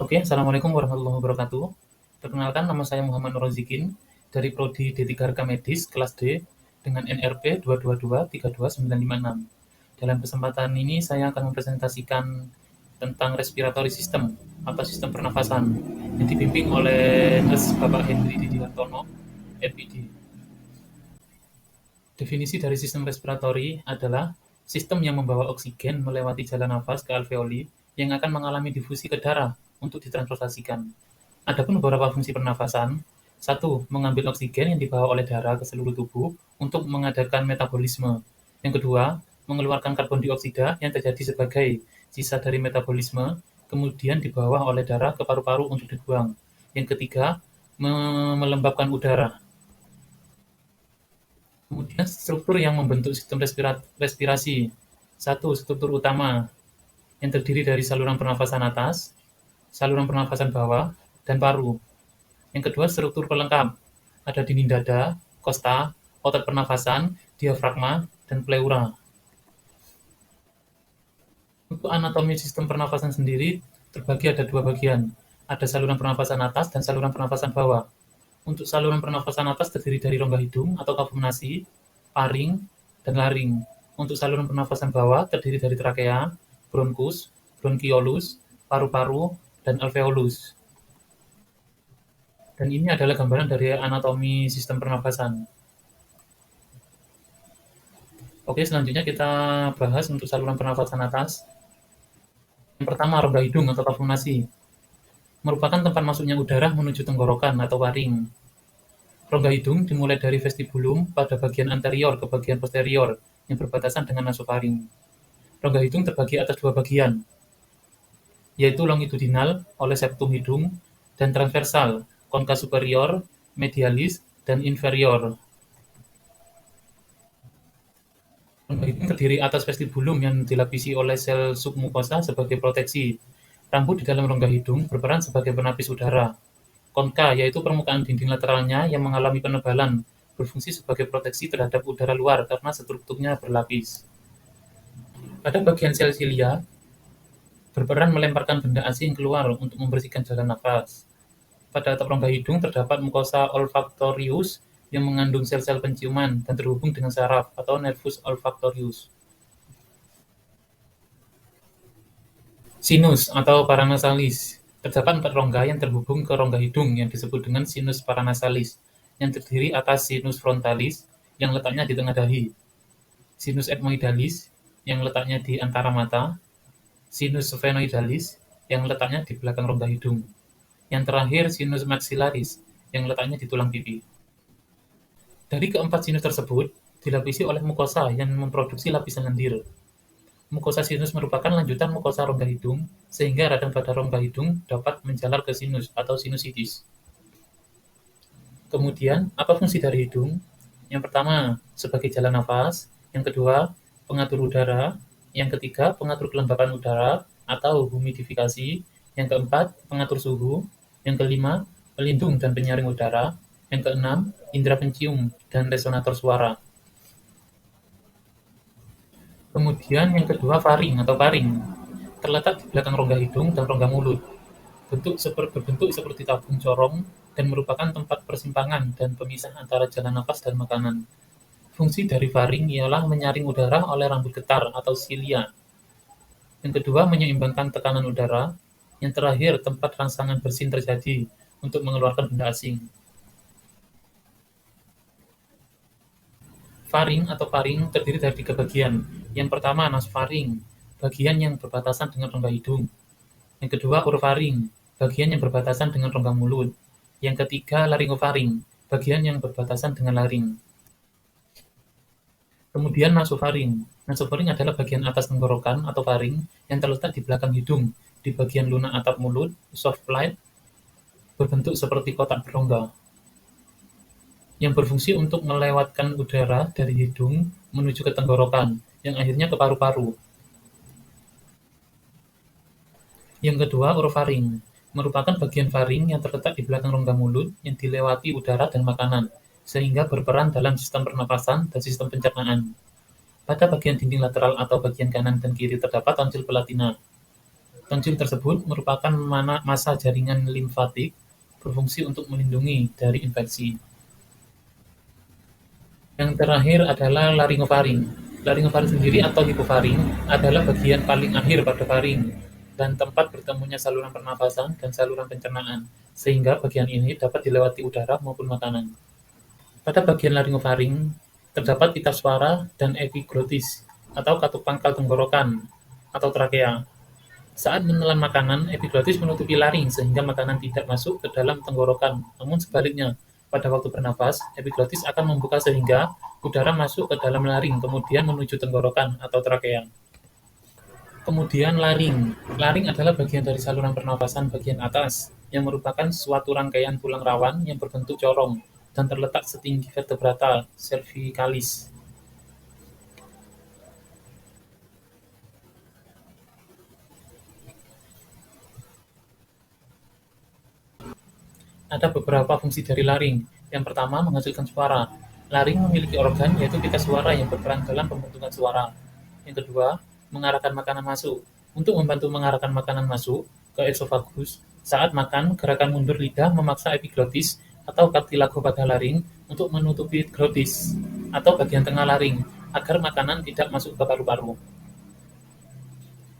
Oke, assalamualaikum warahmatullahi wabarakatuh. Perkenalkan, nama saya Muhammad Nur Rozikin dari Prodi D3 Harga Medis kelas D dengan NRP 222-32956. Dalam kesempatan ini saya akan mempresentasikan tentang respiratory system atau sistem pernafasan yang dibimbing oleh Bapak Henry Didi Hartono, MPD. Definisi dari sistem respiratori adalah sistem yang membawa oksigen melewati jalan nafas ke alveoli yang akan mengalami difusi ke darah untuk ditransportasikan. Adapun beberapa fungsi pernafasan, satu, mengambil oksigen yang dibawa oleh darah ke seluruh tubuh untuk mengadakan metabolisme. Yang kedua, mengeluarkan karbon dioksida yang terjadi sebagai sisa dari metabolisme, kemudian dibawa oleh darah ke paru-paru untuk dibuang. Yang ketiga, melembabkan udara. Kemudian struktur yang membentuk sistem respirasi. Satu, struktur utama yang terdiri dari saluran pernafasan atas, saluran pernafasan bawah, dan paru. Yang kedua, struktur pelengkap. Ada dinding dada, kosta, otot pernafasan, diafragma, dan pleura. Untuk anatomi sistem pernafasan sendiri terbagi ada dua bagian. Ada saluran pernafasan atas dan saluran pernafasan bawah. Untuk saluran pernafasan atas terdiri dari rongga hidung atau kavum-nasi, paring, dan laring. Untuk saluran pernafasan bawah terdiri dari trakea, bronkus, bronkiolus, paru-paru, dan alveolus. Dan ini adalah gambaran dari anatomi sistem pernafasan. Oke, selanjutnya kita bahas untuk saluran pernafasan atas. Yang pertama, rongga hidung atau kavum-nasi. Merupakan tempat masuknya udara menuju tenggorokan atau waring. Rongga hidung dimulai dari vestibulum pada bagian anterior ke bagian posterior yang berbatasan dengan nasofaring. Rongga hidung terbagi atas dua bagian, yaitu longitudinal oleh septum hidung dan transversal, konka superior, medialis, dan inferior. Rongga hidung terdiri atas vestibulum yang dilapisi oleh sel submukosa sebagai proteksi. Rambut di dalam rongga hidung berperan sebagai penapis udara. Konka, yaitu permukaan dinding lateralnya yang mengalami penebalan, berfungsi sebagai proteksi terhadap udara luar karena strukturnya berlapis. Pada bagian sel silia, berperan melemparkan benda asing keluar untuk membersihkan jalan nafas. Pada atap rongga hidung terdapat mukosa olfactorius yang mengandung sel-sel penciuman dan terhubung dengan saraf atau nervus olfactorius. Sinus atau paranasalis. Terdapat 4 rongga yang terhubung ke rongga hidung yang disebut dengan sinus paranasalis, yang terdiri atas sinus frontalis yang letaknya di tengah dahi, sinus ethmoidalis yang letaknya di antara mata, sinus sphenoidalis yang letaknya di belakang rongga hidung. Yang terakhir, sinus maxillaris yang letaknya di tulang pipi. Dari keempat sinus tersebut, dilapisi oleh mukosa yang memproduksi lapisan lendir. Mukosa sinus merupakan lanjutan mukosa rongga hidung, sehingga radang pada rongga hidung dapat menjalar ke sinus atau sinusitis. Kemudian, apa fungsi dari hidung? Yang pertama, sebagai jalan nafas. Yang kedua, pengatur udara. Yang ketiga, pengatur kelembapan udara atau humidifikasi. Yang keempat, pengatur suhu. Yang kelima, pelindung dan penyaring udara. Yang keenam, indera pencium dan resonator suara. Kemudian yang kedua, faring atau paring. Terletak di belakang rongga hidung dan rongga mulut. Berbentuk seperti tabung corong dan merupakan tempat persimpangan dan pemisah antara jalan nafas dan makanan. Fungsi dari faring ialah menyaring udara oleh rambut getar atau silia. Yang kedua, menyeimbangkan tekanan udara. Yang terakhir, tempat rangsangan bersin terjadi untuk mengeluarkan benda asing. Faring atau paring terdiri dari 3 bagian. Yang pertama, nasofaring, bagian yang berbatasan dengan rongga hidung. Yang kedua, orofaring, bagian yang berbatasan dengan rongga mulut. Yang ketiga, laringofaring, bagian yang berbatasan dengan laring. Kemudian nasofaring. Nasofaring adalah bagian atas tenggorokan atau faring yang terletak di belakang hidung, di bagian lunak atap mulut, soft plate, berbentuk seperti kotak berongga, yang berfungsi untuk melewatkan udara dari hidung menuju ke tenggorokan, yang akhirnya ke paru-paru. Yang kedua, orofaring, merupakan bagian faring yang terletak di belakang rongga mulut yang dilewati udara dan makanan, sehingga berperan dalam sistem pernapasan dan sistem pencernaan. Pada bagian dinding lateral atau bagian kanan dan kiri terdapat tonsil palatina. Tonsil tersebut merupakan massa jaringan limfatik berfungsi untuk melindungi dari infeksi. Yang terakhir adalah laringofaring. Laringofaring sendiri atau hipofaring adalah bagian paling akhir pada faring dan tempat bertemunya saluran pernafasan dan saluran pencernaan, sehingga bagian ini dapat dilewati udara maupun makanan. Pada bagian laringofaring terdapat pita suara dan epiglotis atau katup pangkal tenggorokan atau trakea. Saat menelan makanan, epiglotis menutupi laring sehingga makanan tidak masuk ke dalam tenggorokan. Namun sebaliknya, pada waktu bernafas, epiglotis akan membuka sehingga udara masuk ke dalam laring, kemudian menuju tenggorokan atau trakea. Kemudian laring. Laring adalah bagian dari saluran pernafasan bagian atas yang merupakan suatu rangkaian tulang rawan yang berbentuk corong dan terletak setinggi vertebrata cervicalis. Ada beberapa fungsi dari laring. Yang pertama, menghasilkan suara. Laring memiliki organ, yaitu pita suara yang berperan dalam pembentukan suara. Yang kedua, mengarahkan makanan masuk. Untuk membantu mengarahkan makanan masuk ke esofagus, saat makan, gerakan mundur lidah memaksa epiglotis atau kartilago pada laring untuk menutupi glotis atau bagian tengah laring agar makanan tidak masuk ke paru-paru.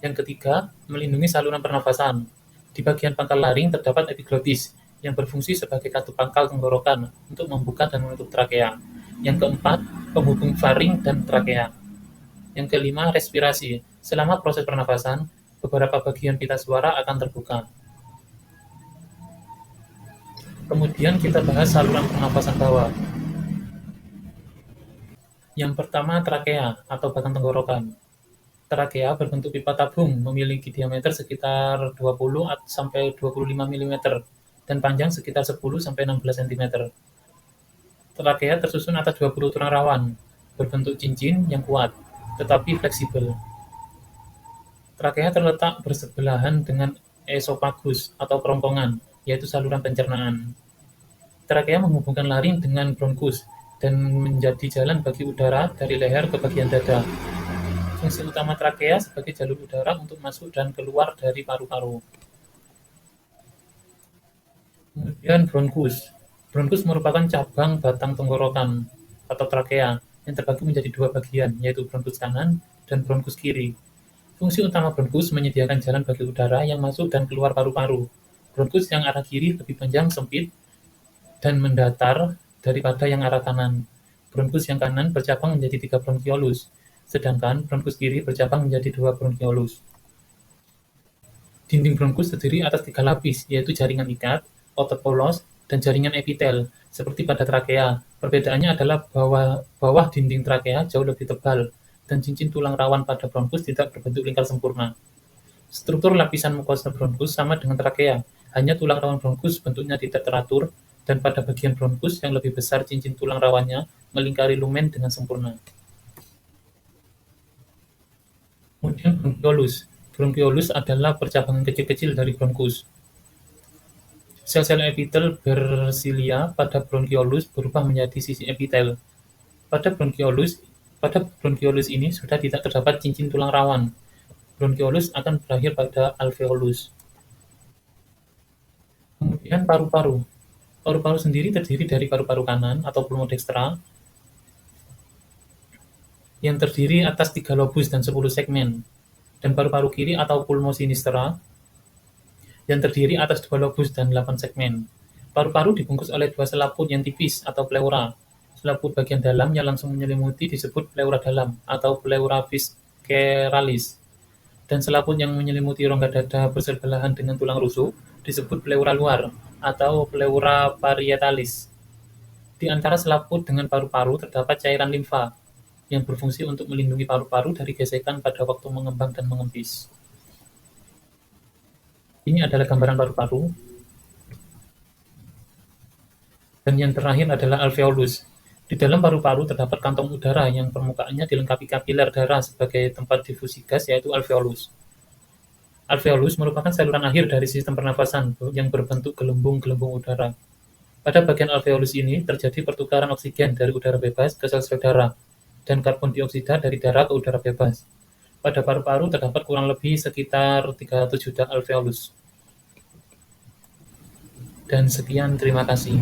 Yang ketiga, melindungi saluran pernafasan. Di bagian pangkal laring terdapat epiglotis yang berfungsi sebagai katup pangkal tenggorokan untuk membuka dan menutup trakea. Yang keempat, penghubung faring dan trakea. Yang kelima, respirasi. Selama proses pernafasan, beberapa bagian pita suara akan terbuka. Kemudian kita bahas saluran pernafasan bawah. Yang pertama, trakea atau batang tenggorokan. Trakea berbentuk pipa tabung, memiliki diameter sekitar 20 sampai 25 mm dan panjang sekitar 10 sampai 16 cm. Trakea tersusun atas 20 tulang rawan, berbentuk cincin yang kuat, tetapi fleksibel. Trakea terletak bersebelahan dengan esofagus atau kerongkongan, yaitu saluran pencernaan. Trakea menghubungkan laring dengan bronkus dan menjadi jalan bagi udara dari leher ke bagian dada. Fungsi utama trakea sebagai jalur udara untuk masuk dan keluar dari paru-paru. Kemudian bronkus. Bronkus merupakan cabang batang tenggorokan atau trakea yang terbagi menjadi dua bagian, yaitu bronkus kanan dan bronkus kiri. Fungsi utama bronkus menyediakan jalan bagi udara yang masuk dan keluar paru-paru. Bronkus yang arah kiri lebih panjang, sempit, dan mendatar daripada yang arah kanan. Bronkus yang kanan bercabang menjadi 3 bronkiolus, sedangkan bronkus kiri bercabang menjadi 2 bronkiolus. Dinding bronkus terdiri atas 3 lapis, yaitu jaringan ikat, otot polos, dan jaringan epitel, seperti pada trakea. Perbedaannya adalah bawah dinding trakea jauh lebih tebal, dan cincin tulang rawan pada bronkus tidak berbentuk lingkar sempurna. Struktur lapisan mukosa bronkus sama dengan trakea, hanya tulang rawan bronkus bentuknya tidak teratur, dan pada bagian bronkus yang lebih besar cincin tulang rawannya melingkari lumen dengan sempurna. Kemudian bronkiolus. Bronkiolus adalah percabangan kecil-kecil dari bronkus. Sel-sel epitel bersilia pada bronkiolus berubah menjadi sisi epitel. Pada bronkiolus ini sudah tidak terdapat cincin tulang rawan. Bronkiolus akan berakhir pada alveolus. Kemudian paru-paru. Paru-paru sendiri terdiri dari paru-paru kanan atau pulmodextra yang terdiri atas 3 lobus dan 10 segmen, dan paru-paru kiri atau pulmosinistra yang terdiri atas 2 lobus dan 8 segmen. Paru-paru dibungkus oleh 2 selaput yang tipis atau pleura. Selaput bagian dalam yang langsung menyelimuti disebut pleura dalam atau pleura visceralis, dan selaput yang menyelimuti rongga dada bersebelahan dengan tulang rusuk disebut pleura luar atau pleura parietalis. Di antara selaput dengan paru-paru terdapat cairan limfa yang berfungsi untuk melindungi paru-paru dari gesekan pada waktu mengembang dan mengempis. Ini adalah gambaran paru-paru. Dan yang terakhir adalah alveolus. Di dalam paru-paru terdapat kantong udara yang permukaannya dilengkapi kapiler darah sebagai tempat difusi gas, yaitu alveolus. Alveolus merupakan saluran akhir dari sistem pernafasan yang berbentuk gelembung-gelembung udara. Pada bagian alveolus ini terjadi pertukaran oksigen dari udara bebas ke sel-sel darah dan karbon dioksida dari darah ke udara bebas. Pada paru-paru terdapat kurang lebih sekitar 300 juta alveolus. Dan sekian, terima kasih.